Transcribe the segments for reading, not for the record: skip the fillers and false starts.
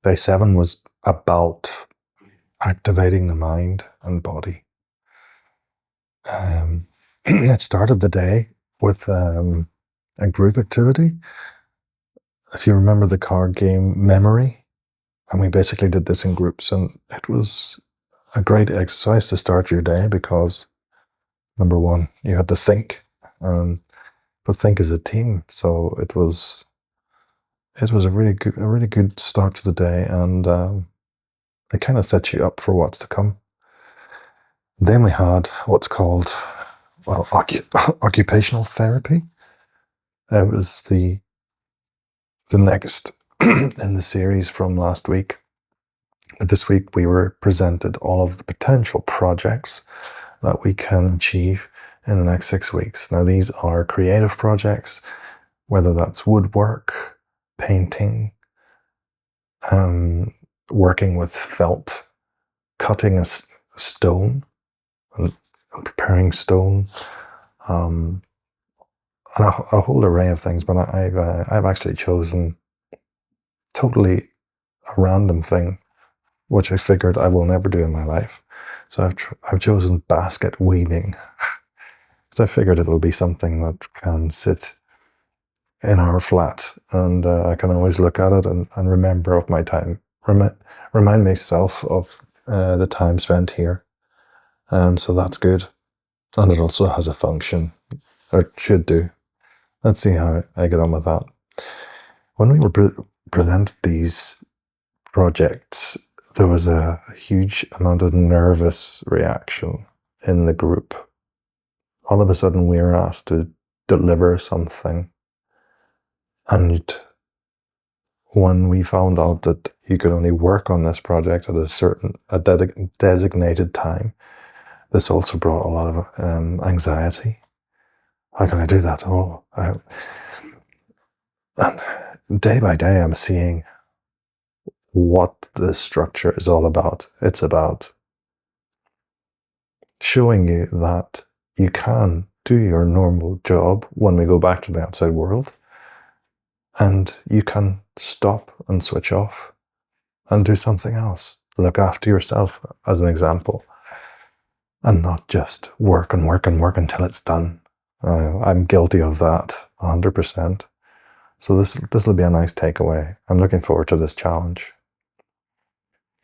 Day 7 was about activating the mind and body. It started the day with a group activity. If you remember the card game Memory, and we basically did this in groups, and it was a great exercise to start your day because, number one, you had to think, but think as a team. So it was a really good start to the day, and it kind of sets you up for what's to come. Then we had what's called, well, occupational therapy. It was the next in the series from last week. This week we were presented all of the potential projects that we can achieve in the next 6 weeks. Now, these are creative projects, whether that's woodwork, painting, working with felt, cutting a stone and preparing stone, and a whole array of things. But I've actually chosen totally a random thing, which I figured I will never do in my life. So I've chosen basket weaving, because I figured it'll be something that can sit in our flat, and I can always look at it and remember of my time, remind myself of the time spent here. So that's good. And it also has a function, or it should do. Let's see how I get on with that. When we were presented these projects, there was a huge amount of nervous reaction in the group. All of a sudden, we were asked to deliver something. And when we found out that you could only work on this project at a designated time, this also brought a lot of anxiety. How can I do that? And day by day, I'm seeing what this structure is all about. It's about showing you that you can do your normal job when we go back to the outside world, and you can stop and switch off and do something else. Look after yourself, as an example, and not just work and work and work until it's done. I'm guilty of that 100%. So this will be a nice takeaway. I'm looking forward to this challenge.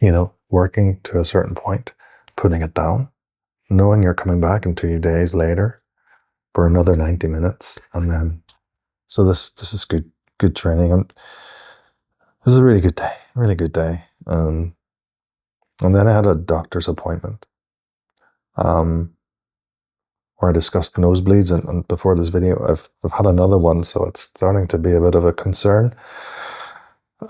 You know, working to a certain point, putting it down, knowing you're coming back in 2 days later for another 90 minutes, and then, so this is good training. This is a really good day. And then I had a doctor's appointment, where I discussed nosebleeds, and before this video, I've had another one, so it's starting to be a bit of a concern.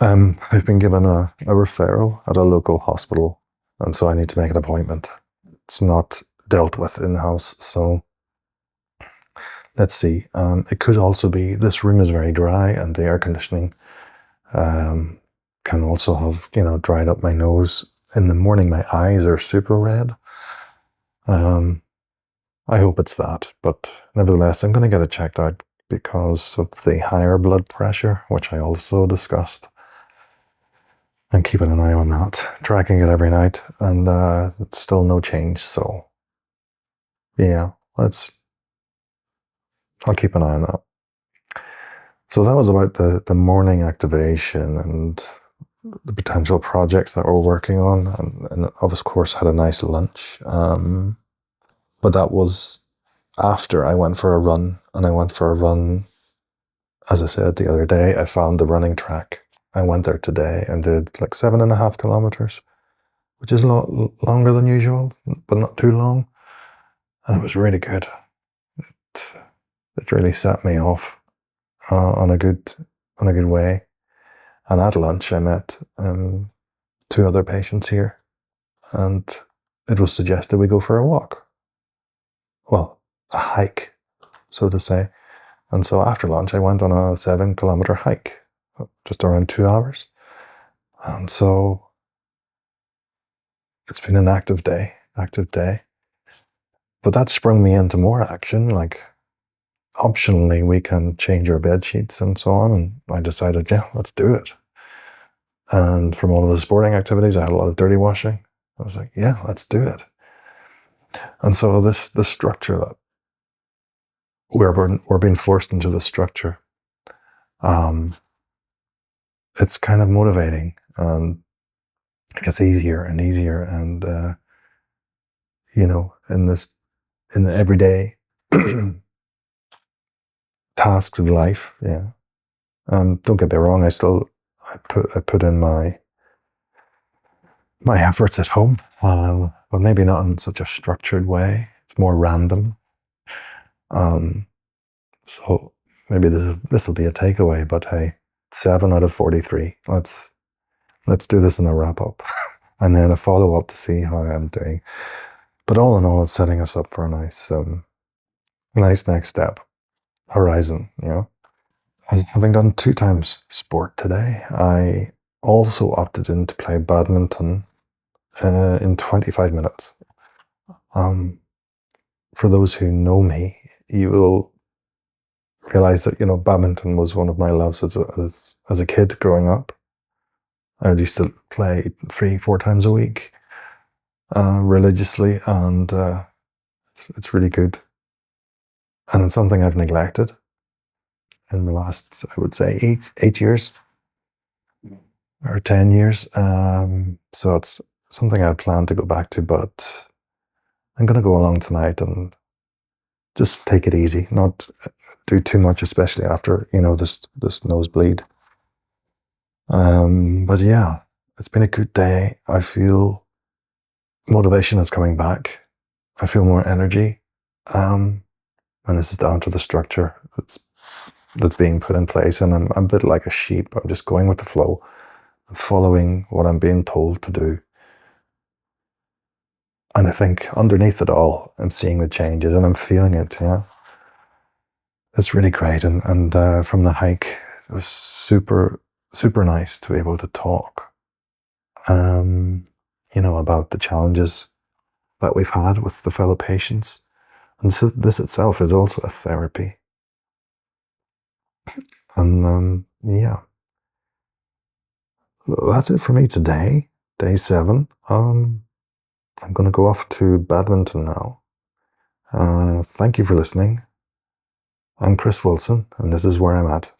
I've been given a referral at a local hospital, and so I need to make an appointment. It's not dealt with in-house, so let's see. It could also be this room is very dry, and the air conditioning can also have, dried up my nose. In the morning, my eyes are super red. I hope it's that, but nevertheless, I'm going to get it checked out because of the higher blood pressure, which I also discussed. And keeping an eye on that, tracking it every night, and it's still no change. So, yeah, I'll keep an eye on that. So that was about the morning activation and the potential projects that we're working on, and of course had a nice lunch. But that was after I went for a run, as I said the other day, I found the running track. I went there today and did like 7.5 kilometers, which is a lot longer than usual, but not too long. And it was really good. It really set me off on a good way. And at lunch, I met 2 other patients here, and it was suggested we go for a walk. Well, a hike, so to say. And so after lunch, I went on a 7-kilometer hike, just around 2 hours. And so it's been an active day. But that sprung me into more action, like optionally we can change our bed sheets and so on. And I decided, yeah, let's do it. And from all of the sporting activities, I had a lot of dirty washing. I was like, yeah, let's do it. And so this structure that we're being forced into the structure, it's kind of motivating, and it gets easier and easier. And in the everyday tasks of life, yeah. Don't get me wrong, I put in my efforts at home, but maybe not in such a structured way. It's more random. So maybe this will be a takeaway. But hey, 7 out of 43. Let's do this in a wrap up, and then a follow up to see how I'm doing. But all in all, it's setting us up for a nice next step, horizon. Having done 2 times sport today, I also opted in to play badminton in 25 minutes. For those who know me, you will realize that, badminton was one of my loves as a kid growing up. I used to play 3-4 times a week, religiously, and it's really good. And it's something I've neglected in the last, I would say, 8 years or 10 years. So it's something I plan to go back to, but I'm going to go along tonight and just take it easy, not do too much, especially after, this nosebleed. But yeah, it's been a good day. I feel motivation is coming back. I feel more energy. And this is down to the structure that's being put in place. And I'm a bit like a sheep. I'm just going with the flow, following what I'm being told to do. And I think underneath it all, I'm seeing the changes and I'm feeling it. Yeah, it's really great. And from the hike, it was super, super nice to be able to talk, about the challenges that we've had with the fellow patients. And so this itself is also a therapy. And yeah, that's it for me today, day 7. I'm going to go off to badminton now. Thank you for listening. I'm Chris Wilson, and this is where I'm at.